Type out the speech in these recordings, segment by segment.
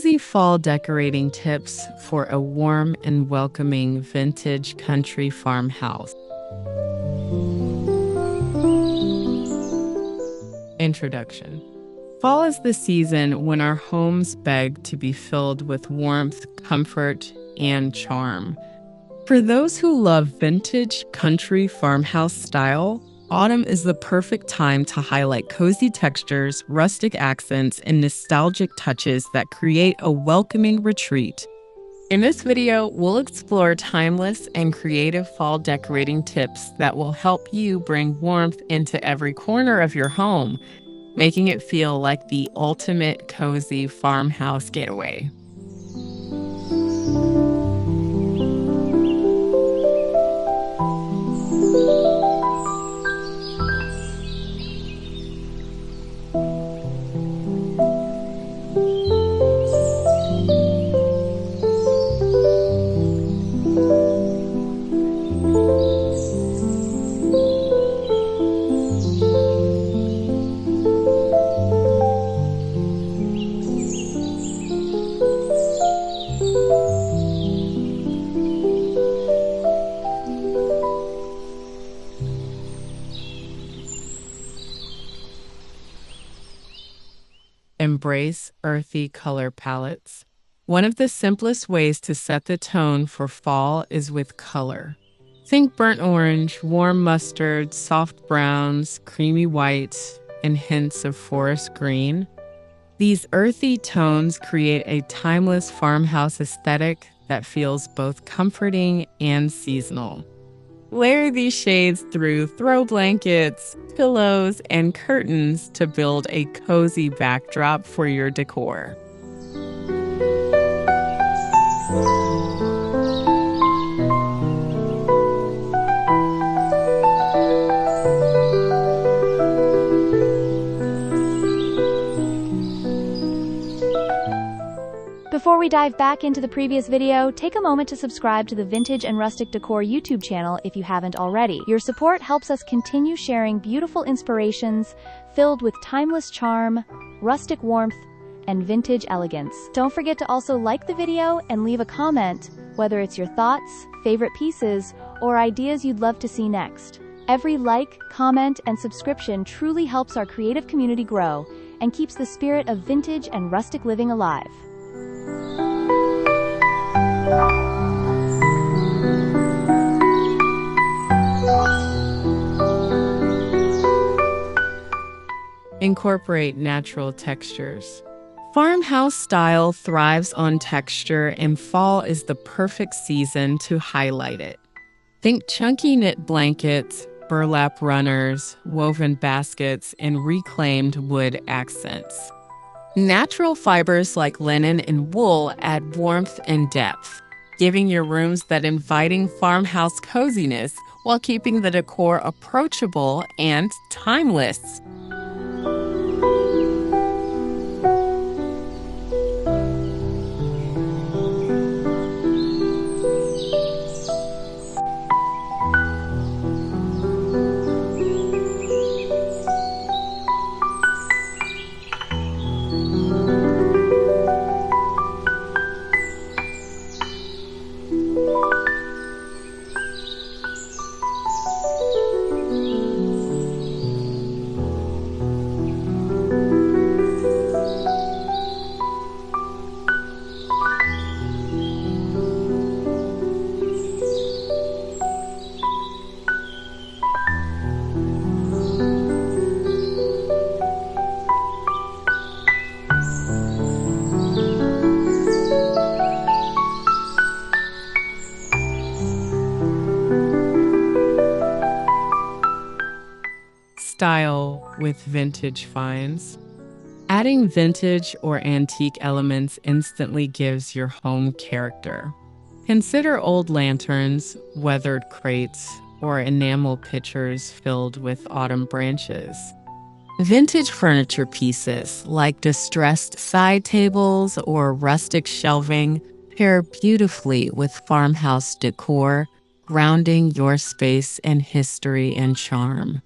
cozy fall decorating tips for a warm and welcoming vintage country farmhouse. Introduction. Fall is the season when our homes beg to be filled with warmth, comfort, and charm. For those who love vintage country farmhouse style, autumn is the perfect time to highlight cozy textures, rustic accents, and nostalgic touches that create a welcoming retreat. In this video, we'll explore timeless and creative fall decorating tips that will help you bring warmth into every corner of your home, making it feel like the ultimate cozy farmhouse getaway. Embrace earthy color palettes. One of the simplest ways to set the tone for fall is with color. Think burnt orange, warm mustard, soft browns, creamy whites, and hints of forest green. These earthy tones create a timeless farmhouse aesthetic that feels both comforting and seasonal. Layer these shades through throw blankets, pillows, and curtains to build a cozy backdrop for your decor. Before we dive back into the previous video, take a moment to subscribe to the Vintage and Rustic Decor YouTube channel if you haven't already. Your support helps us continue sharing beautiful inspirations filled with timeless charm, rustic warmth, and vintage elegance. Don't forget to also like the video and leave a comment, whether it's your thoughts, favorite pieces, or ideas you'd love to see next. Every like, comment, and subscription truly helps our creative community grow and keeps the spirit of vintage and rustic living alive. Incorporate natural textures. Farmhouse style thrives on texture, and fall is the perfect season to highlight it. Think chunky knit blankets, burlap runners, woven baskets, and reclaimed wood accents. Natural fibers like linen and wool add warmth and depth, giving your rooms that inviting farmhouse coziness while keeping the decor approachable and timeless. Style with vintage finds. Adding vintage or antique elements instantly gives your home character. Consider old lanterns, weathered crates, or enamel pitchers filled with autumn branches. Vintage furniture pieces like distressed side tables or rustic shelving pair beautifully with farmhouse decor, grounding your space in history and charm.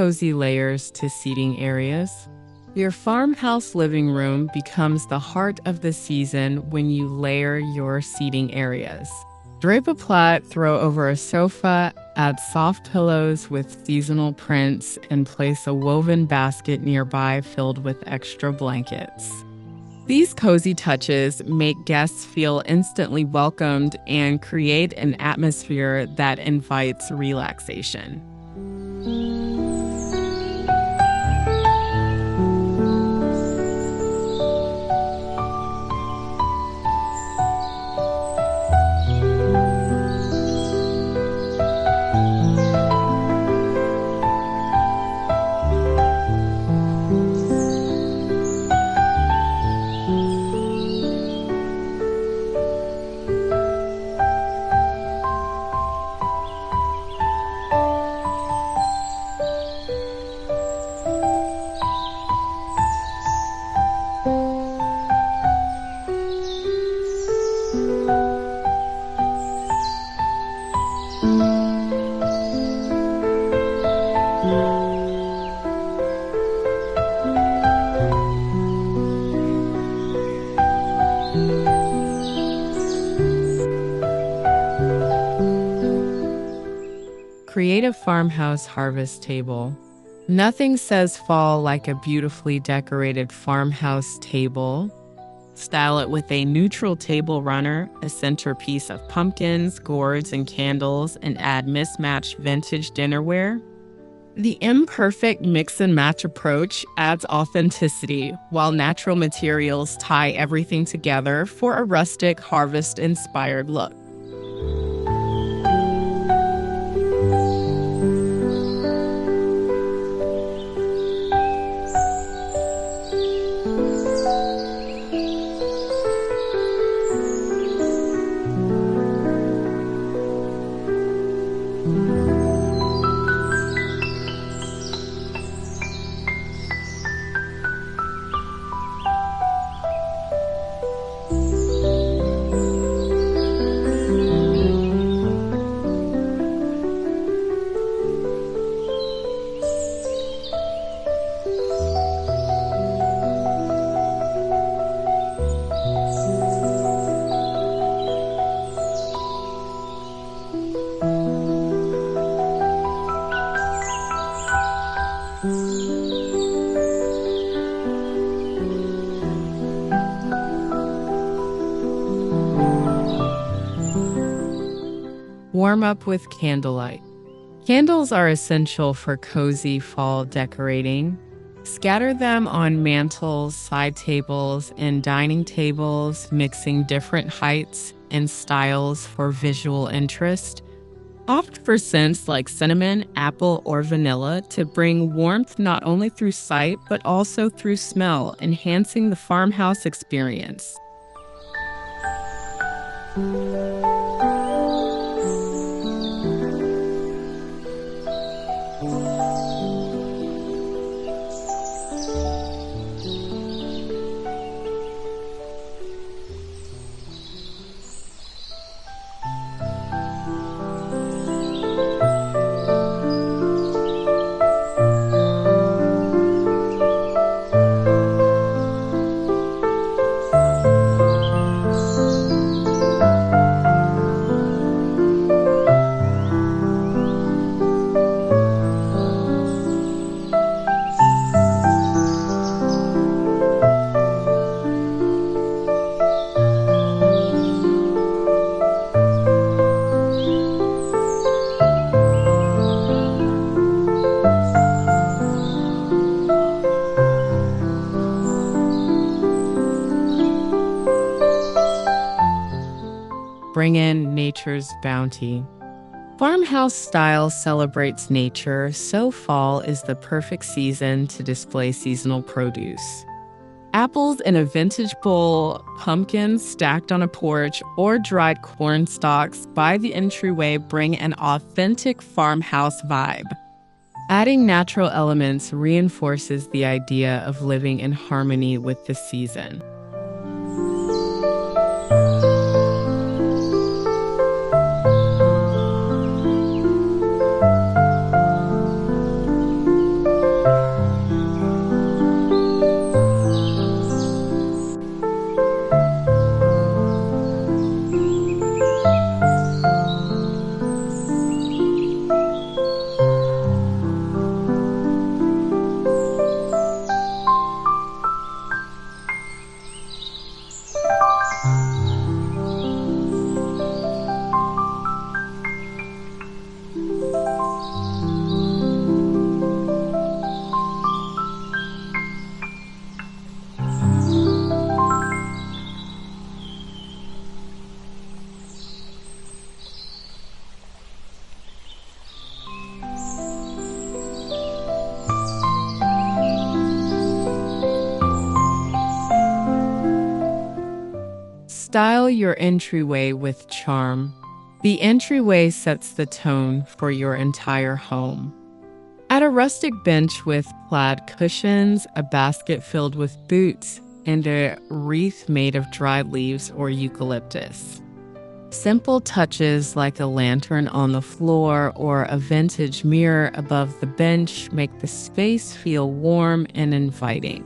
cozy layers to seating areas. Your farmhouse living room becomes the heart of the season when you layer your seating areas. Drape a plaid, throw over a sofa, add soft pillows with seasonal prints, and place a woven basket nearby filled with extra blankets. These cozy touches make guests feel instantly welcomed and create an atmosphere that invites relaxation. Create a farmhouse harvest table. Nothing says fall like a beautifully decorated farmhouse table. Style it with a neutral table runner, a centerpiece of pumpkins, gourds, and candles, and add mismatched vintage dinnerware. The imperfect mix and match approach adds authenticity, while natural materials tie everything together for a rustic, harvest-inspired look. Warm up with candlelight. Candles are essential for cozy fall decorating. Scatter them on mantels, side tables, and dining tables, mixing different heights and styles for visual interest. Opt for scents like cinnamon, apple, or vanilla to bring warmth not only through sight but also through smell, enhancing the farmhouse experience. Bring in nature's bounty. Farmhouse style celebrates nature, so fall is the perfect season to display seasonal produce. Apples in a vintage bowl, pumpkins stacked on a porch, or dried corn stalks by the entryway bring an authentic farmhouse vibe. Adding natural elements reinforces the idea of living in harmony with the season. Style your entryway with charm. The entryway sets the tone for your entire home. Add a rustic bench with plaid cushions, a basket filled with boots, and a wreath made of dried leaves or eucalyptus. Simple touches like a lantern on the floor or a vintage mirror above the bench make the space feel warm and inviting.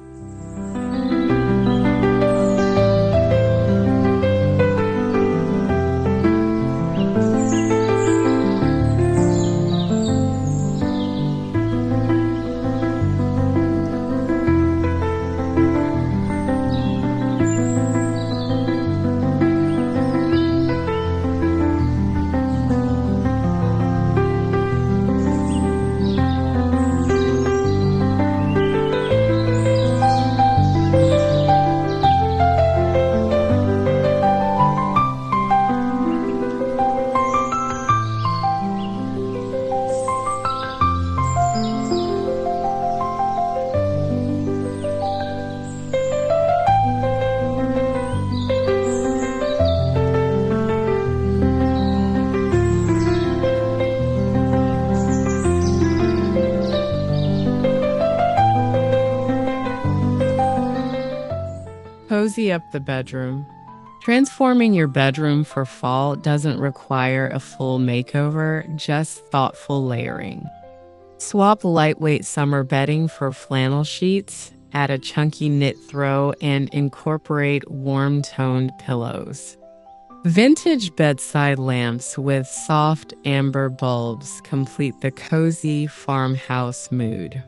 Cozy up the bedroom. Transforming your bedroom for fall doesn't require a full makeover, just thoughtful layering. Swap lightweight summer bedding for flannel sheets, add a chunky knit throw, and incorporate warm-toned pillows. Vintage bedside lamps with soft amber bulbs complete the cozy farmhouse mood.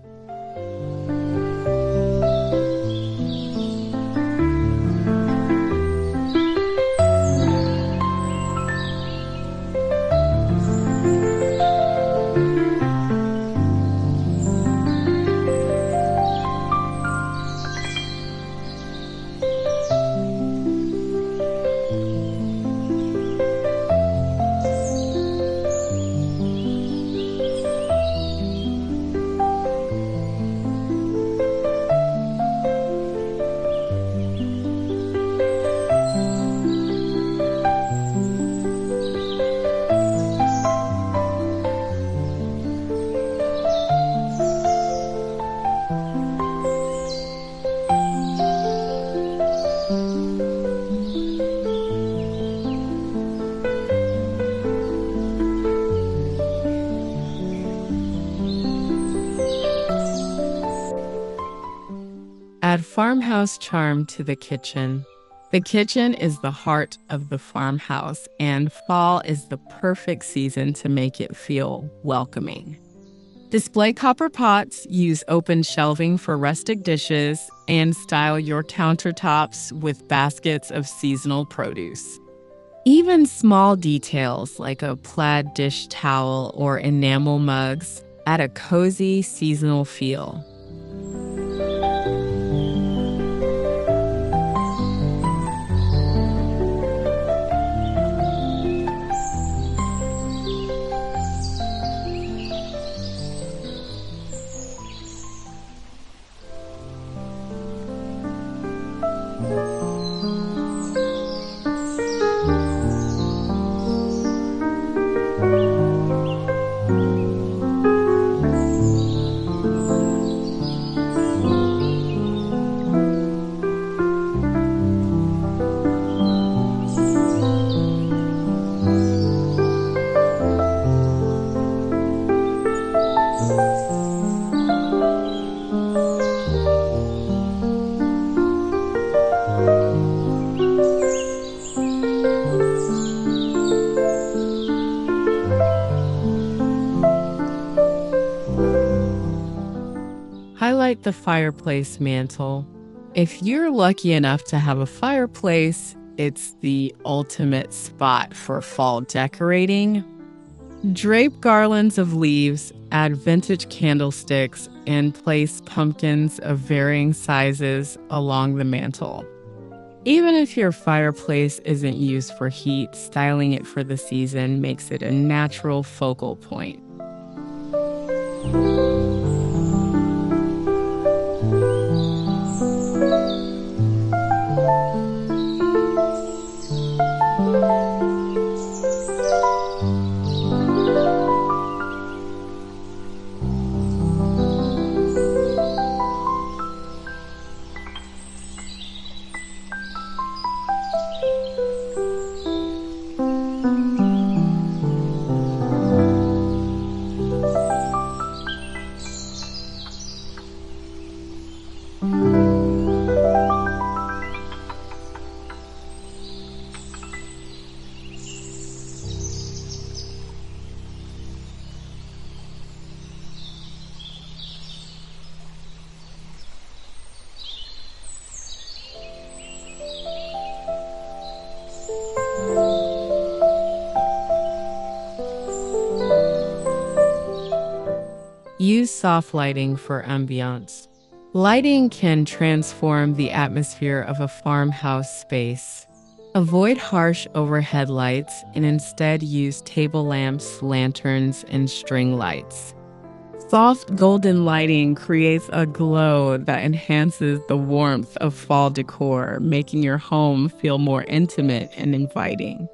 Add farmhouse charm to the kitchen. The kitchen is the heart of the farmhouse, and fall is the perfect season to make it feel welcoming. Display copper pots, use open shelving for rustic dishes, and style your countertops with baskets of seasonal produce. Even small details like a plaid dish towel or enamel mugs add a cozy seasonal feel. Highlight the fireplace mantle. If you're lucky enough to have a fireplace, it's the ultimate spot for fall decorating. Drape garlands of leaves, add vintage candlesticks, and place pumpkins of varying sizes along the mantle. Even if your fireplace isn't used for heat, styling it for the season makes it a natural focal point. Use soft lighting for ambiance. Lighting can transform the atmosphere of a farmhouse space. Avoid harsh overhead lights and instead use table lamps, lanterns, and string lights. Soft golden lighting creates a glow that enhances the warmth of fall decor, making your home feel more intimate and inviting.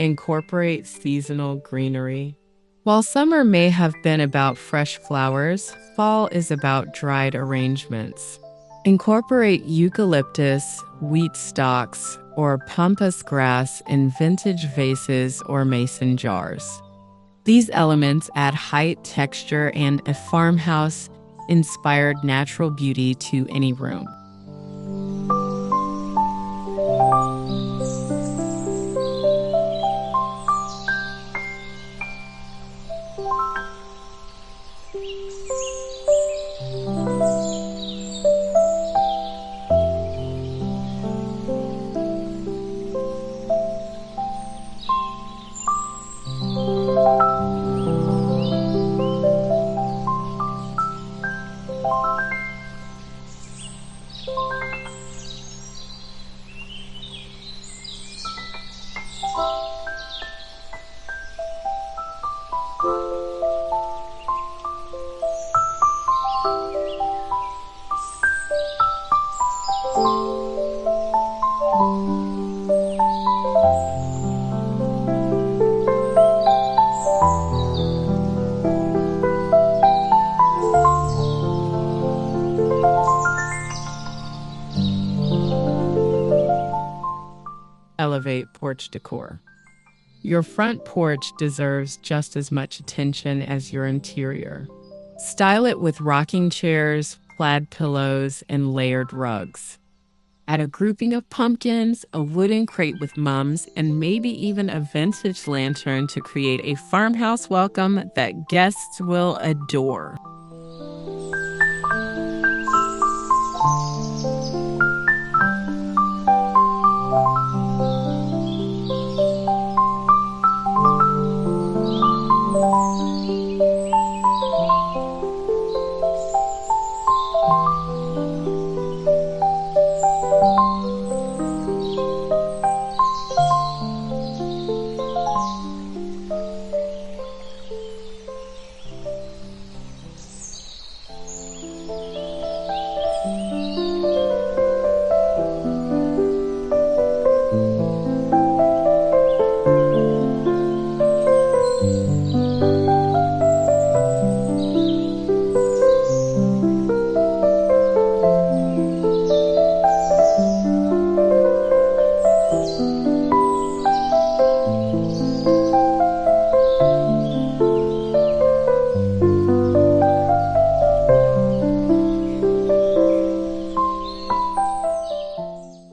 Incorporate seasonal greenery. While summer may have been about fresh flowers, fall is about dried arrangements. Incorporate eucalyptus, wheat stalks, or pampas grass in vintage vases or mason jars. These elements add height, texture, and a farmhouse-inspired natural beauty to any room. Elevate porch decor. Your front porch deserves just as much attention as your interior. Style it with rocking chairs, plaid pillows, and layered rugs. Add a grouping of pumpkins, a wooden crate with mums, and maybe even a vintage lantern to create a farmhouse welcome that guests will adore.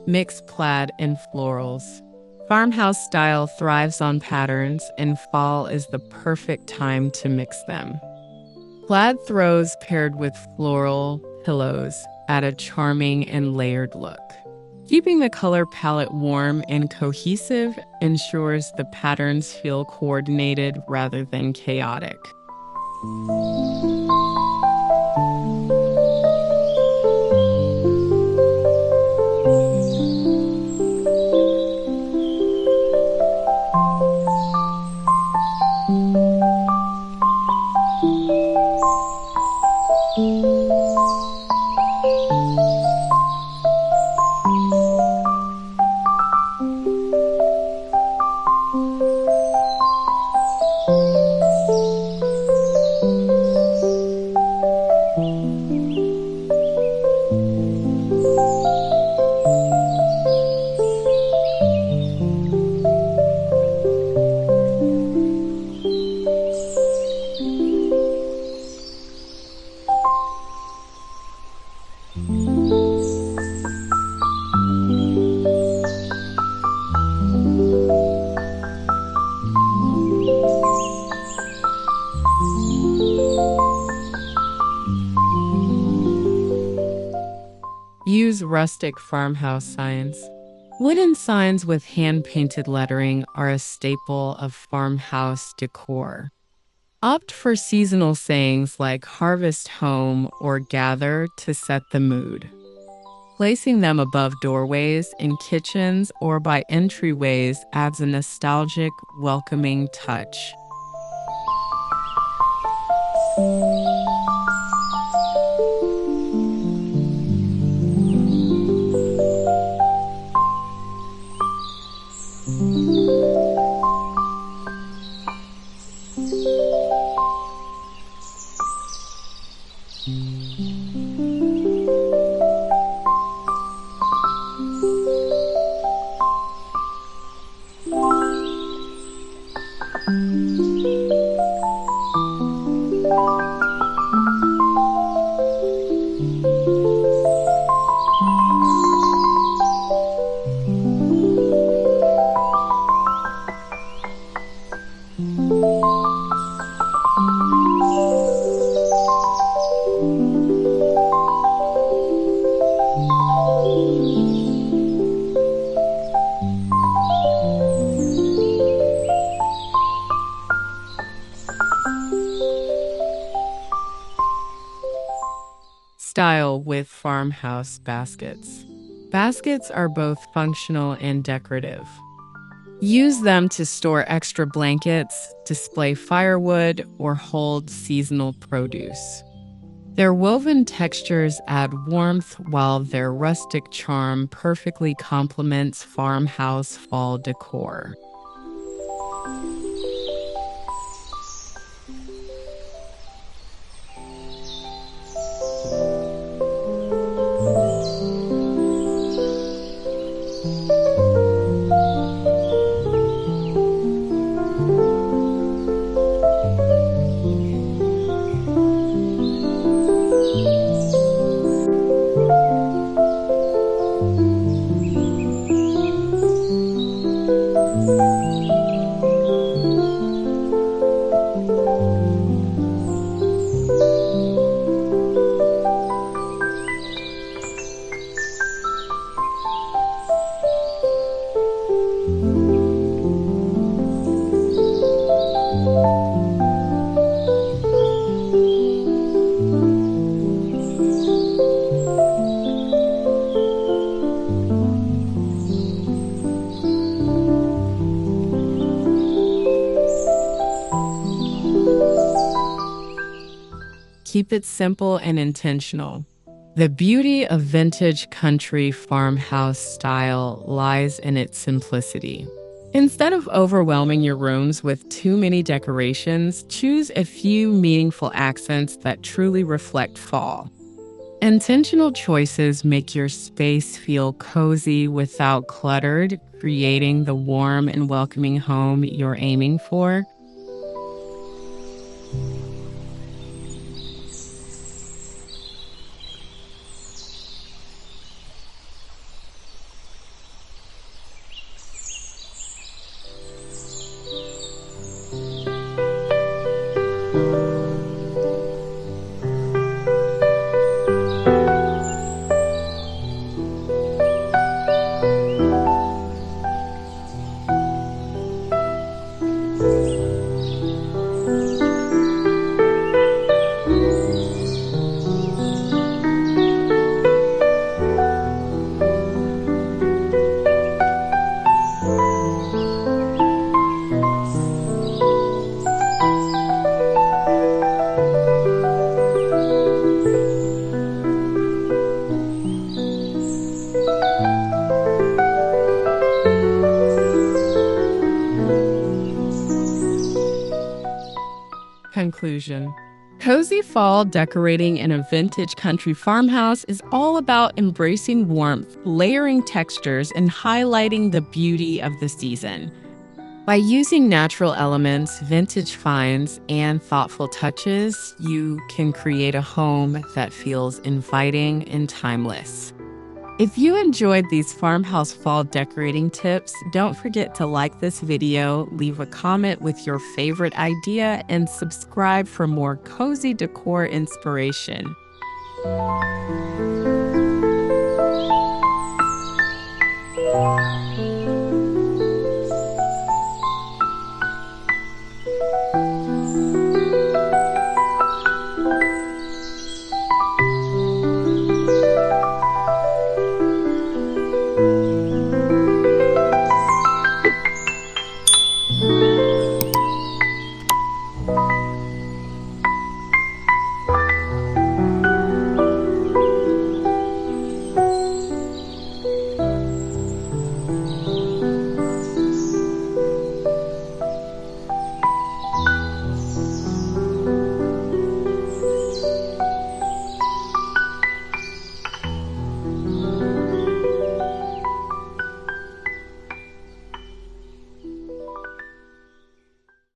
Mix plaid and florals. Farmhouse style thrives on patterns, and fall is the perfect time to mix them. Plaid throws paired with floral pillows add a charming and layered look. Keeping the color palette warm and cohesive ensures the patterns feel coordinated rather than chaotic. Use rustic farmhouse signs. Wooden signs with hand-painted lettering are a staple of farmhouse decor. Opt for seasonal sayings like harvest home or gather to set the mood. Placing them above doorways, in kitchens, or by entryways adds a nostalgic, welcoming touch. Style with farmhouse baskets. Baskets are both functional and decorative. Use them to store extra blankets, display firewood, or hold seasonal produce. Their woven textures add warmth, while their rustic charm perfectly complements farmhouse fall decor. Keep it simple and intentional. The beauty of vintage country farmhouse style lies in its simplicity. Instead of overwhelming your rooms with too many decorations, choose a few meaningful accents that truly reflect fall. Intentional choices make your space feel cozy without cluttered, creating the warm and welcoming home you're aiming for. Conclusion. Cozy fall decorating in a vintage country farmhouse is all about embracing warmth, layering textures, and highlighting the beauty of the season. By using natural elements, vintage finds, and thoughtful touches, you can create a home that feels inviting and timeless. If you enjoyed these farmhouse fall decorating tips, don't forget to like this video, leave a comment with your favorite idea, and subscribe for more cozy decor inspiration.